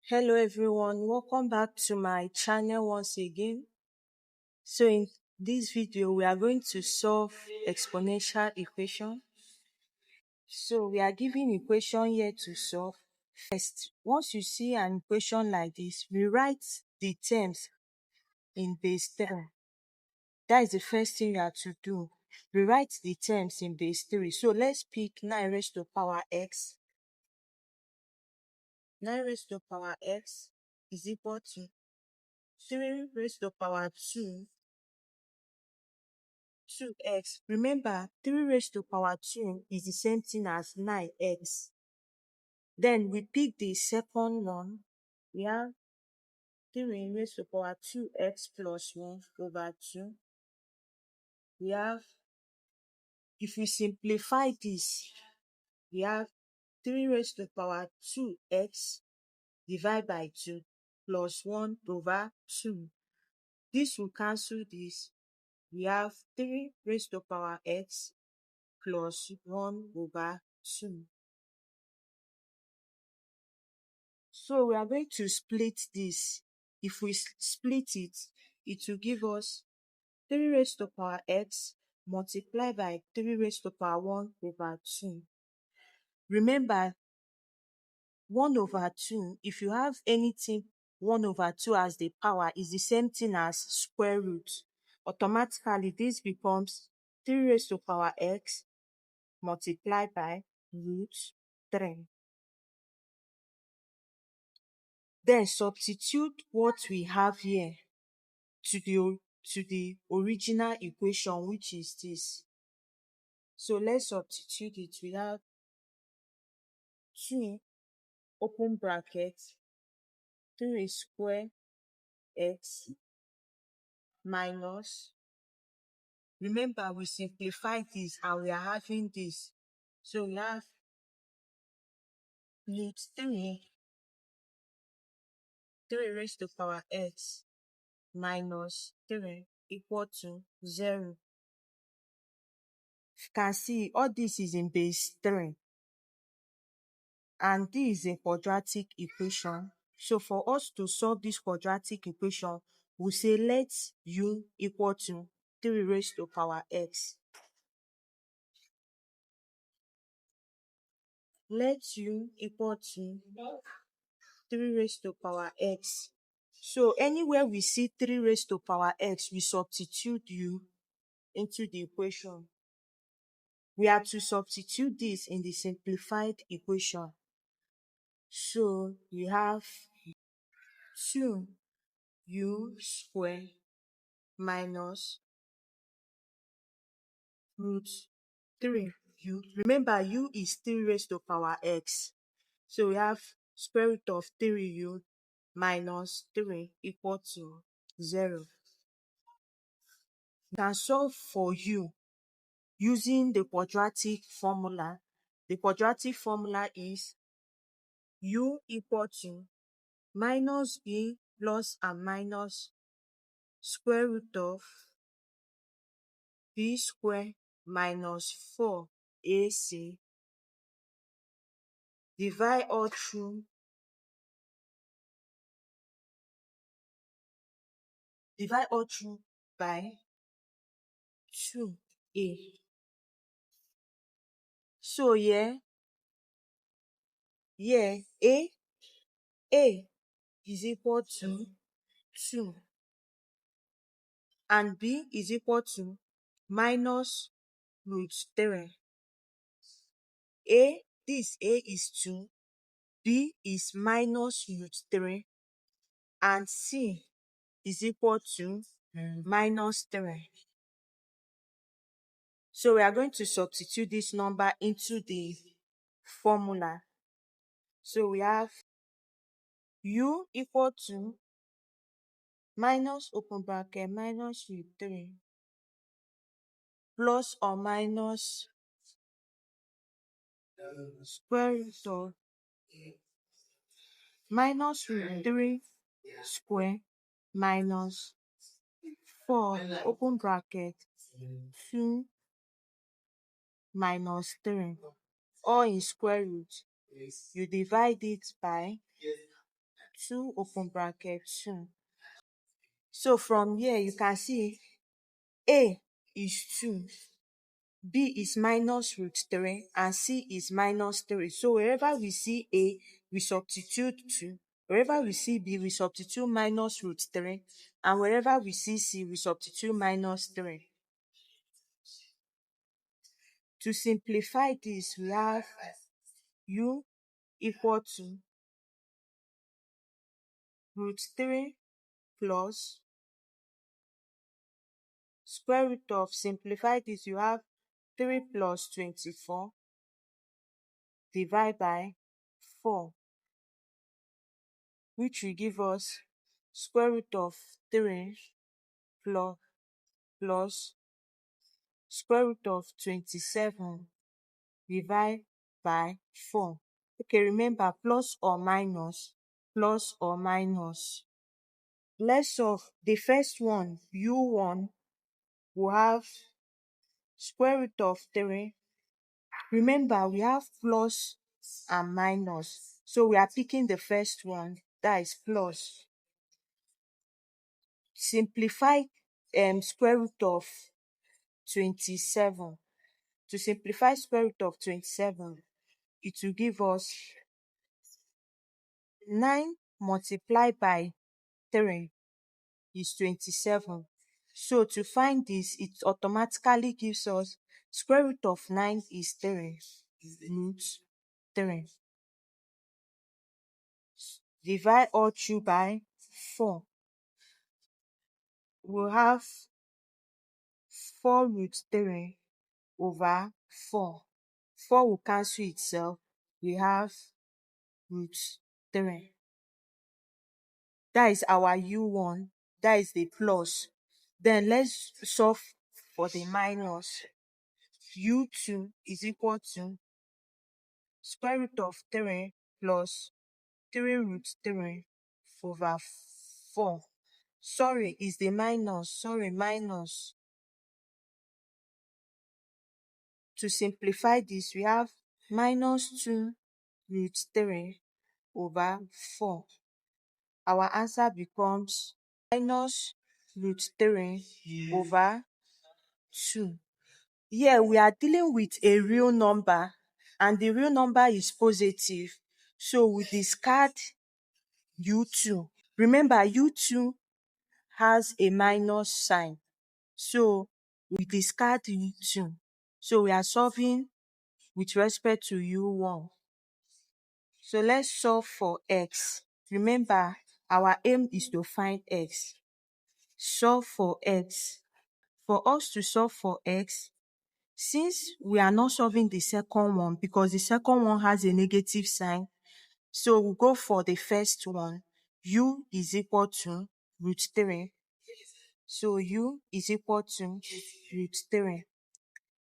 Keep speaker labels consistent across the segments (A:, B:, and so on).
A: Hello everyone, welcome back to my channel once again. So in this video we are going to solve exponential equation. So we are given equation here to solve. First, once you see an equation like this, we write the terms in base 3. That is the first thing you have to do. We write the terms in base 3. So let's pick 9 raised to power x. 9 raised to power x is equal to 3 raised to power 2x. Remember, 3 raised to power 2 is the same thing as 9x. Then we pick the second one. We have 3 raised to power 2x plus 1 over 2. We have, if we simplify this, we have 3 raised to power 2x divided by 2 plus 1 over 2. This will cancel this. We have 3 raised to power x plus 1 over 2. So we are going to split this. If we split it, it will give us 3 raised to power x multiplied by 3 raised to power 1 over 2. Remember, 1 over 2, if you have anything 1 over 2 as the power, is the same thing as square root. Automatically, this becomes 3 raised to power x multiplied by root 3. Then substitute what we have here to the original equation, which is this. So let's substitute it. We have 2 open bracket 3 square x minus, remember we simplified this and we are having this, so we have root 3 raised to power x minus 3 equal to 0. You can see all this is in base 3. And this is a quadratic equation. So for us to solve this quadratic equation, we say let u equal to 3 raised to power x. Let u equal to 3 raised to power x. So anywhere we see 3 raised to power x, we substitute u into the equation. We have to substitute this in the simplified equation. So we have 2u square minus root 3u. Remember, u is 3 raised to power x. So we have square root of 3u minus 3 equal to 0. You can solve for u using the quadratic formula. The quadratic formula is u equal to minus b plus and minus square root of b square minus 4ac, divide all through by 2a. So here a is equal to 2 and b is equal to minus root 3. This a is 2, b is minus root 3, and c is equal to minus 3. So we are going to substitute this number into the formula. So we have u equal to minus open bracket minus root 3 plus or minus square root of minus root 3 square minus 4 open bracket 2 minus 3, all in square root. You divide it by 2 open bracket 2. So from here you can see A is 2, B is minus root 3, and C is minus 3. So wherever we see A, we substitute 2. Wherever we see B, we substitute minus root 3. And wherever we see C, we substitute minus 3. To simplify this, we have U equal to root 3 plus square root of, simplify this, you have 3 plus 24 divided by 4, which will give us square root of 3 plus square root of 27 divided by 4. Okay, remember plus or minus, plus or minus. Let's solve the first one. U1 will have square root of 3. Remember, we have plus and minus, so we are picking the first one, that is plus. Simplify square root of 27. To simplify square root of 27, it will give us 9 multiplied by 3 is 27. So to find this, it automatically gives us square root of 9 is 3 root 3. Divide all through by 4. We'll have 4 root 3 over 4. 4 will cancel itself. We have root 3. That is our U1. That is the plus. Then let's solve for the minus. U2 is equal to square root of 3 plus 3 root 3 over 4. Sorry, is the minus. Sorry, minus. To simplify this, we have minus 2 root 3 over 4. Our answer becomes minus root 3 over 2. Here we are dealing with a real number, and the real number is positive. So we discard U2. Remember, U2 has a minus sign. So we discard U2. So we are solving with respect to U1. So let's solve for x. Remember, our aim is to find x. Solve for x. For us to solve for x, since we are not solving the second one because the second one has a negative sign, so we'll go for the first one. U is equal to root 3. So U is equal to root 3.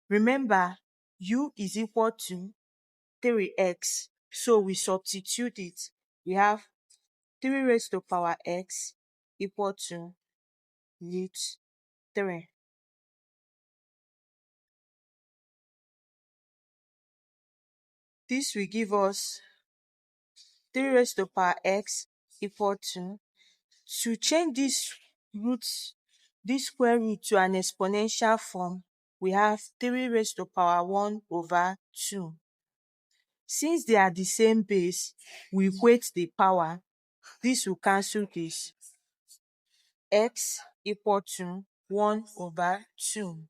A: Remember, U is equal to 3x. So we substitute it. We have 3 raised to power x equal to root 3. This will give us 3 raised to power x equal to change this square root to an exponential form, we have 3 raised to power 1 over 2. Since they are the same base, we equate the power. This will cancel this. X equal to 1 over 2.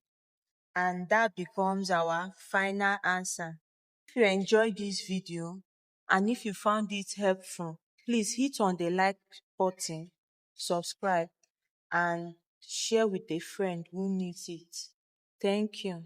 A: And that becomes our final answer. If you enjoyed this video and if you found it helpful, please hit on the like button, subscribe, and share with a friend who needs it. Thank you.